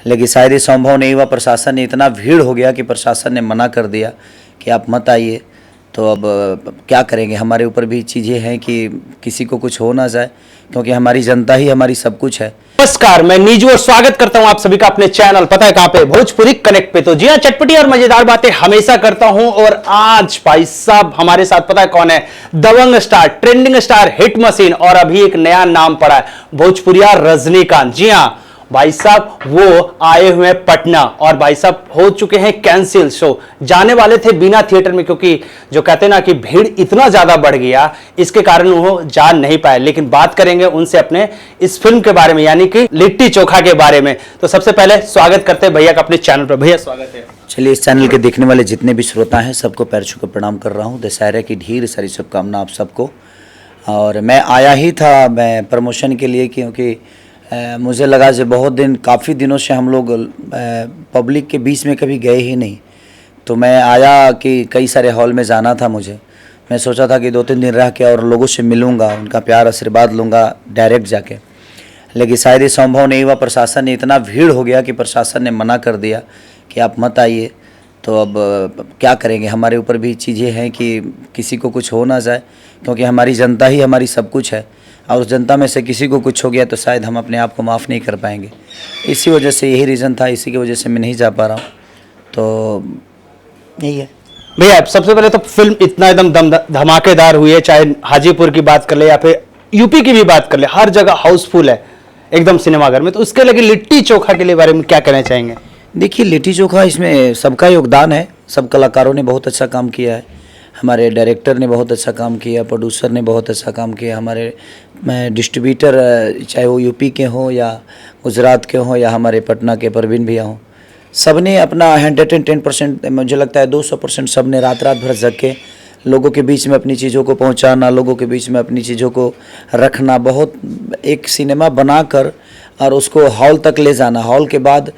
लेकिन शायद ये संभव नहीं हुआ। प्रशासन ने इतना भीड़ हो गया कि प्रशासन ने मना कर दिया कि आप मत आइए। तो अब क्या करेंगे, हमारे ऊपर भी चीज़ें हैं कि किसी को कुछ हो ना जाए, क्योंकि हमारी जनता ही हमारी सब कुछ है। नमस्कार, मैं नीजू और स्वागत करता हूं आप सभी का अपने चैनल पता है कहां पे, भोजपुरी कनेक्ट पे। तो जी हां, चटपटी और मजेदार बातें हमेशा करता हूं और आज भाई साहब हमारे साथ पता है कौन है? Dabangg star, trending star, hit machine और अभी एक नया नाम पड़ा है, भोजपुरिया रजनीकांत। जी हां भाई साहब, वो आए हुए हैं पटना और भाई साहब हो चुके हैं कैंसिल शो। जाने वाले थे बिना थिएटर में, क्योंकि जो कहते हैं ना कि भीड़ इतना ज्यादा बढ़ गया, इसके कारण वो जा नहीं पाए। लेकिन बात करेंगे उनसे अपने इस फिल्म के बारे में, यानी कि लिट्टी चोखा के बारे में। तो सबसे पहले स्वागत करते हैं भैया का अपने चैनल पर। भैया स्वागत है। चलिए, इस चैनल के देखने वाले जितने भी श्रोता हैं सबको पैर छू कर प्रणाम कर रहा हूँ। दशहरे की ढेर सारी शुभकामना आप सबको। और मैं आया ही था मैं प्रमोशन के लिए, क्योंकि मुझे लगा जो बहुत दिन, काफ़ी दिनों से हम लोग पब्लिक के बीच में कभी गए ही नहीं। तो मैं आया कि कई सारे हॉल में जाना था मुझे। मैं सोचा था कि 2-3 दिन रह के और लोगों से मिलूँगा, उनका प्यार आशीर्वाद लूँगा डायरेक्ट जाके। लेकिन शायद ये संभव नहीं हुआ। प्रशासन ने इतना भीड़ हो गया कि प्रशासन ने मना कर दिया कि आप मत आइए। तो अब क्या करेंगे, हमारे ऊपर भी चीज़ें हैं कि किसी को कुछ हो ना जाए, क्योंकि हमारी जनता ही हमारी सब कुछ है। और उस जनता में से किसी को कुछ हो गया तो शायद हम अपने आप को माफ़ नहीं कर पाएंगे। इसी वजह से, यही रीज़न था, इसी की वजह से मैं नहीं जा पा रहा हूँ। तो यही है भैया। सबसे पहले तो फिल्म इतना एकदम धमाकेदार हुई है, चाहे हाजीपुर की बात कर ले या फिर यूपी की भी बात कर ले, हर जगह हाउसफुल है एकदम सिनेमाघर में। तो उसके लिए लिट्टी चोखा के लिए बारे में क्या कहना चाहेंगे? देखिए, लिट्टी चोखा, इसमें सबका योगदान है। सब कलाकारों ने बहुत अच्छा काम किया है। हमारे डायरेक्टर ने बहुत अच्छा काम किया, प्रोड्यूसर ने बहुत अच्छा काम किया, हमारे डिस्ट्रीब्यूटर, चाहे वो यूपी के हों या गुजरात के हों या हमारे पटना के परवीन भैया हों, सब ने अपना 110%, मुझे लगता है 200% सब ने रात भर जग के लोगों के बीच में अपनी चीज़ों को पहुंचाना, लोगों के बीच में अपनी चीज़ों को रखना, बहुत एक सिनेमा बनाकर और उसको हॉल तक ले जाना। हॉल के बाद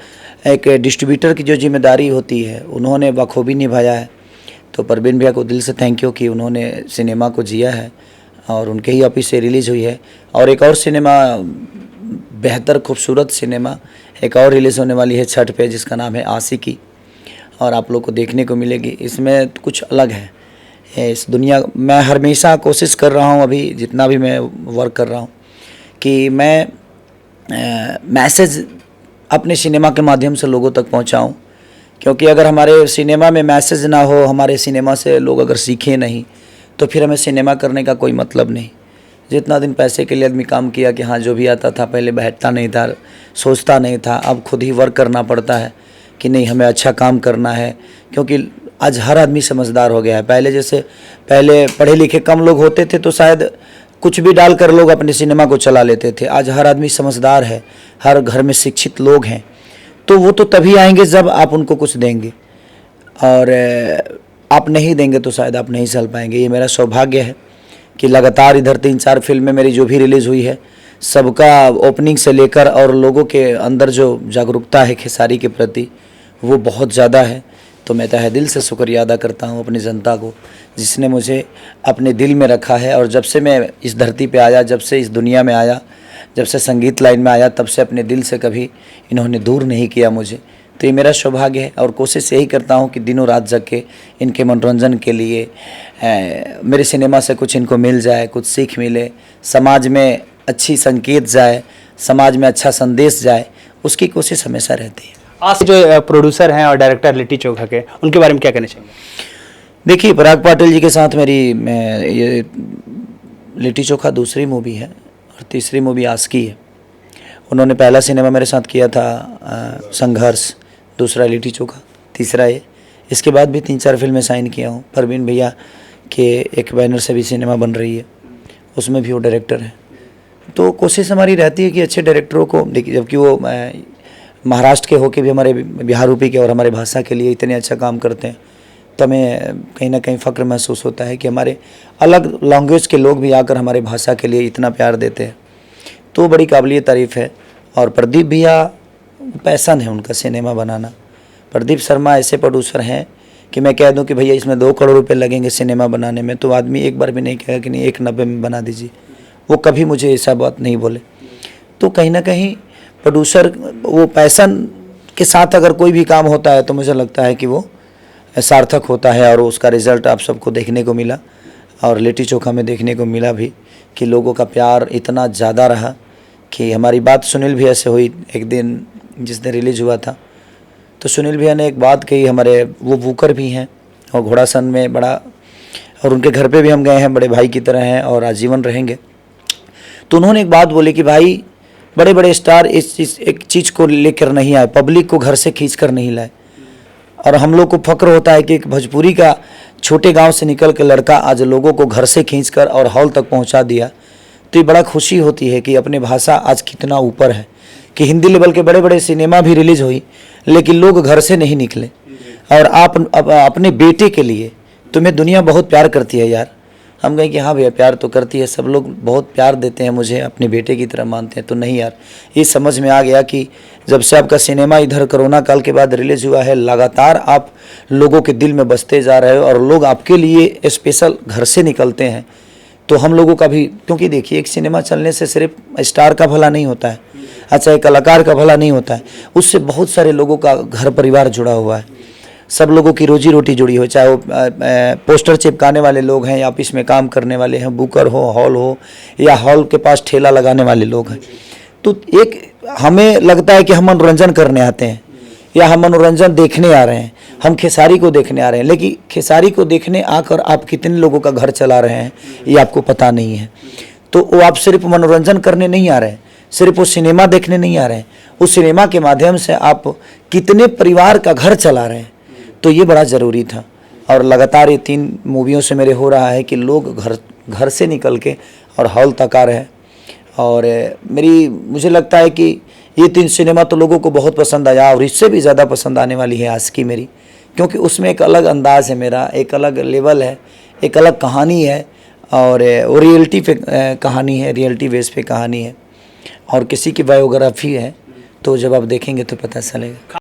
एक डिस्ट्रीब्यूटर की जो जिम्मेदारी होती है उन्होंने बखूबी निभाया है। तो परवीन भैया को दिल से थैंक यू कि उन्होंने सिनेमा को जिया है और उनके ही ऑफिस से रिलीज़ हुई है। और एक और सिनेमा, बेहतर खूबसूरत सिनेमा एक और रिलीज़ होने वाली है छठ पे, जिसका नाम है आशिकी, और आप लोग को देखने को मिलेगी। इसमें कुछ अलग है। इस दुनिया, मैं हमेशा कोशिश कर रहा हूँ, अभी जितना भी मैं वर्क कर रहा हूँ, कि मैं मैसेज अपने सिनेमा के माध्यम से लोगों तक पहुँचाऊँ। क्योंकि अगर हमारे सिनेमा में मैसेज ना हो, हमारे सिनेमा से लोग अगर सीखें नहीं, तो फिर हमें सिनेमा करने का कोई मतलब नहीं। जितना दिन पैसे के लिए आदमी काम किया कि हाँ जो भी आता था, पहले बैठता नहीं था, सोचता नहीं था, अब खुद ही वर्क करना पड़ता है कि नहीं हमें अच्छा काम करना है। क्योंकि आज हर आदमी समझदार हो गया है। पहले पढ़े लिखे कम लोग होते थे तो शायद कुछ भी डालकर लोग अपने सिनेमा को चला लेते थे। आज हर आदमी समझदार है, हर घर में शिक्षित लोग हैं। तो वो तो तभी आएंगे जब आप उनको कुछ देंगे, और आप नहीं देंगे तो शायद आप नहीं चल पाएंगे। ये मेरा सौभाग्य है कि लगातार इधर 3-4 फिल्में मेरी जो भी रिलीज़ हुई है, सबका ओपनिंग से लेकर और लोगों के अंदर जो जागरूकता है खेसारी के प्रति, वो बहुत ज़्यादा है। तो मैं तहे दिल से शुक्रिया अदा करता हूँ अपनी जनता को, जिसने मुझे अपने दिल में रखा है। और जब से मैं इस धरती पे आया, जब से इस दुनिया में आया, जब से संगीत लाइन में आया, तब से अपने दिल से कभी इन्होंने दूर नहीं किया मुझे। तो ये मेरा सौभाग्य है और कोशिश यही करता हूँ कि दिनों रात जग के इनके मनोरंजन के लिए मेरे सिनेमा से कुछ इनको मिल जाए, कुछ सीख मिले, समाज में अच्छी संकेत जाए, समाज में अच्छा संदेश जाए, उसकी कोशिश हमेशा रहती है। आज जो प्रोड्यूसर हैं और डायरेक्टर लिट्टी चोखा के, उनके बारे में क्या कहना चाहिए? देखिए, पराग पाटिल जी के साथ मेरी ये लिट्टी चोखा दूसरी मूवी है और तीसरी मूवी आशिकी है। उन्होंने पहला सिनेमा मेरे साथ किया था संघर्ष, दूसरा लिट्टी चोखा, तीसरा ये। इसके बाद भी 3-4 फिल्में साइन किया हूँ। परवीन भैया के एक बैनर से भी सिनेमा बन रही है, उसमें भी वो डायरेक्टर हैं। तो कोशिश हमारी रहती है कि अच्छे डायरेक्टरों को देखिए, जबकि वो महाराष्ट्र के होके भी हमारे बिहार यूपी के और हमारे भाषा के लिए इतने अच्छा काम करते हैं, तो हमें कहीं ना कहीं फ़ख्र महसूस होता है कि हमारे अलग लैंग्वेज के लोग भी आकर हमारे भाषा के लिए इतना प्यार देते हैं। तो बड़ी काबिलियत तारीफ़ है। और प्रदीप भैया, पैसन है उनका सिनेमा बनाना। प्रदीप शर्मा ऐसे प्रोड्यूसर हैं कि मैं कह दूं कि भैया इसमें 2 करोड़ रुपए लगेंगे सिनेमा बनाने में, तो आदमी एक बार भी नहीं कहेगा कि नहीं 190 में बना दीजिए। वो कभी मुझे ऐसा बात नहीं बोले। तो कहीं ना कहीं प्रोड्यूसर वो पैसन के साथ अगर कोई भी काम होता है तो मुझे लगता है कि वो सार्थक होता है, और उसका रिज़ल्ट आप सबको देखने को मिला और लिट्टी चोखा में देखने को मिला भी कि लोगों का प्यार इतना ज़्यादा रहा कि हमारी बात सुनील भैया से हुई एक दिन जिस दिन रिलीज़ हुआ था। तो सुनील भैया ने एक बात कही, हमारे वो वूकर भी हैं और घोड़ासन में बड़ा, और उनके घर पे भी हम गए हैं, बड़े भाई की तरह हैं और आजीवन रहेंगे। तो उन्होंने एक बात बोली कि भाई बड़े बड़े स्टार एक चीज़ को लेकर नहीं आए, पब्लिक को घर से खींच कर नहीं लाए। और हम लोग को फक्र होता है कि एक भोजपुरी का छोटे गांव से निकल के लड़का आज लोगों को घर से खींचकर और हॉल तक पहुंचा दिया। तो ये बड़ा खुशी होती है कि अपने भाषा आज कितना ऊपर है कि हिंदी लेवल के बड़े बड़े सिनेमा भी रिलीज हुई लेकिन लोग घर से नहीं निकले। और आप अपने बेटे के लिए, तुम्हें दुनिया बहुत प्यार करती है यार। हम कहें कि हाँ भैया प्यार तो करती है, सब लोग बहुत प्यार देते हैं, मुझे अपने बेटे की तरह मानते हैं। तो नहीं यार, ये समझ में आ गया कि जब से आपका सिनेमा इधर कोरोना काल के बाद रिलीज़ हुआ है, लगातार आप लोगों के दिल में बसते जा रहे हो और लोग आपके लिए स्पेशल घर से निकलते हैं। तो हम लोगों का भी, क्योंकि देखिए एक सिनेमा चलने से सिर्फ स्टार का भला नहीं होता है, अच्छा एक कलाकार का भला नहीं होता है, उससे बहुत सारे लोगों का घर परिवार जुड़ा हुआ है, सब लोगों की रोजी रोटी जुड़ी हो, चाहे वो पोस्टर चिपकाने वाले लोग हैं या ऑफिस में काम करने वाले हैं, बुकर हो, हॉल हो, या हॉल के पास ठेला लगाने वाले लोग हैं। तो एक हमें लगता है कि हम मनोरंजन करने आते हैं या हम मनोरंजन देखने आ रहे हैं, हम खेसारी को देखने आ रहे हैं, लेकिन खेसारी को देखने आकर आप कितने लोगों का घर चला रहे हैं ये आपको पता नहीं है। तो वो आप सिर्फ मनोरंजन करने नहीं आ रहे हैं, सिर्फ वो सिनेमा देखने नहीं आ रहे हैं, उस सिनेमा के माध्यम से आप कितने परिवार का घर चला रहे हैं। तो ये बड़ा ज़रूरी था और लगातार ये 3 मूवियों से मेरे हो रहा है कि लोग घर से निकल के और हॉल तक आ रहे हैं। और मुझे लगता है कि ये 3 सिनेमा तो लोगों को बहुत पसंद आया और इससे भी ज़्यादा पसंद आने वाली है आशिकी मेरी, क्योंकि उसमें एक अलग अंदाज़ है मेरा, एक अलग लेवल है, एक अलग कहानी है और वो रियलिटी पे कहानी है, रियलिटी बेस पे कहानी है और किसी की बायोग्राफी है। तो जब आप देखेंगे तो पता चलेगा।